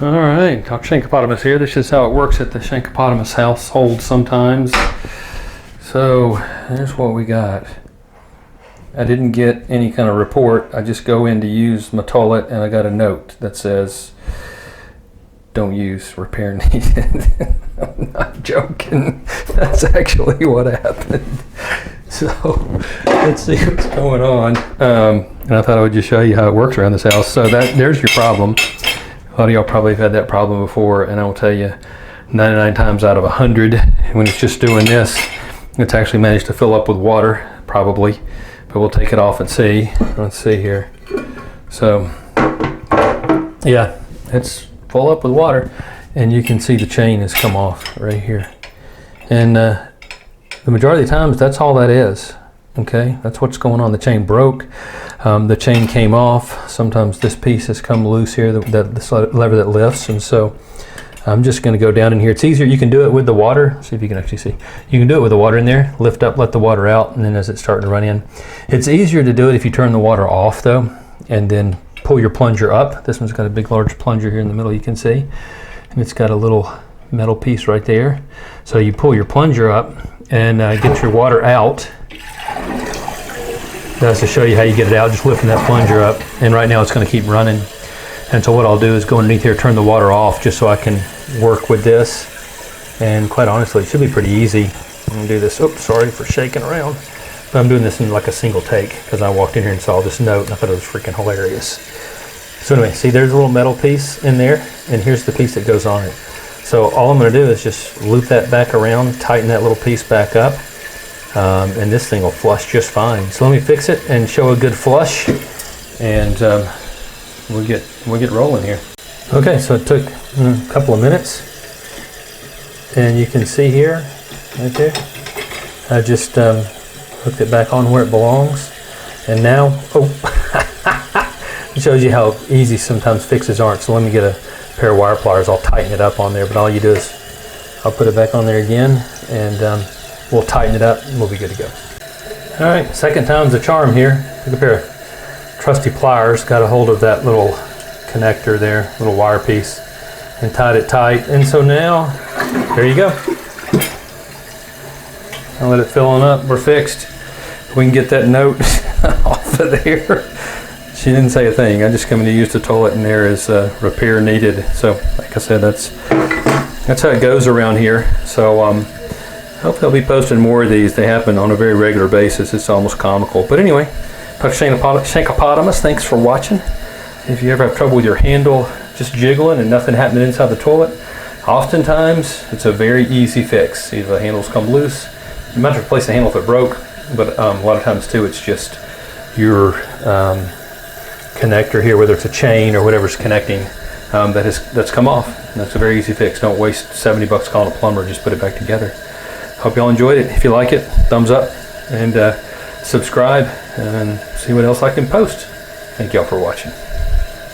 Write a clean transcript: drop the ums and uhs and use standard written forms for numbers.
All right, Dr. Shankopotamus here. This is how it works at the Shankopotamus household sometimes. So here's what we got. I didn't get any kind of report. I just go in to use my toilet and I got a note that says, don't use, repair needed. I'm not joking. That's actually what happened. So let's see what's going on. And I thought I would just show you how it works around this house. So there's your problem. A lot of y'all probably have had that problem before, and I will tell you 99 times out of 100 when it's just doing this, it's actually managed to fill up with water, probably. But we'll take it off and see. Let's see here. So yeah, it's full up with water, and you can see the chain has come off right here. And the majority of the times, that's all that is. Okay, that's what's going on. The chain broke. The chain came off. Sometimes this piece has come loose here, this lever that lifts. And so I'm just going to go down in here. It's easier. You can do it with the water. See if you can actually see. You can do it with the water in there. Lift up, let the water out, and then as it's starting to run in. It's easier to do it if you turn the water off, though, and then pull your plunger up. This one's got a big, large plunger here in the middle, you can see. And it's got a little metal piece right there. So you pull your plunger up and get your water out. That's to show you how you get it out, just lifting that plunger up. And right now it's going to keep running. And so what I'll do is go underneath here, turn the water off just so I can work with this. And quite honestly, it should be pretty easy. I'm going to do this. Oops, sorry for shaking around. But I'm doing this in like a single take because I walked in here and saw this note and I thought it was freaking hilarious. So anyway, see there's a little metal piece in there, and here's the piece that goes on it. So all I'm going to do is just loop that back around, tighten that little piece back up. And this thing will flush just fine. So let me fix it and show a good flush, and we'll get rolling here. Okay, so it took a couple of minutes, and you can see here, right there, I just hooked it back on where it belongs, and now, it shows you how easy sometimes fixes aren't. So let me get a pair of wire pliers. I'll tighten it up on there, but all you do is I'll put it back on there again, and we'll tighten it up and we'll be good to go. All right, second time's a charm here. Took a pair of trusty pliers, got a hold of that little connector there, little wire piece, and tied it tight. And so now, there you go. I'll let it fill on up, we're fixed. We can get that note off of there. She didn't say a thing. I just come in to use the toilet and there is repair needed. So like I said, that's how it goes around here. So hopefully I'll be posting more of these. They happen on a very regular basis. It's almost comical. But anyway, Dr. Shankopotamus, thanks for watching. If you ever have trouble with your handle just jiggling and nothing happening inside the toilet, oftentimes it's a very easy fix. See if the handles come loose. You might have to replace the handle if it broke, but a lot of times too, it's just your connector here, whether it's a chain or whatever's connecting, that's come off. And that's a very easy fix. Don't waste $70 calling a plumber. Just put it back together. Hope y'all enjoyed it. If you like it, thumbs up and subscribe and see what else I can post. Thank y'all for watching.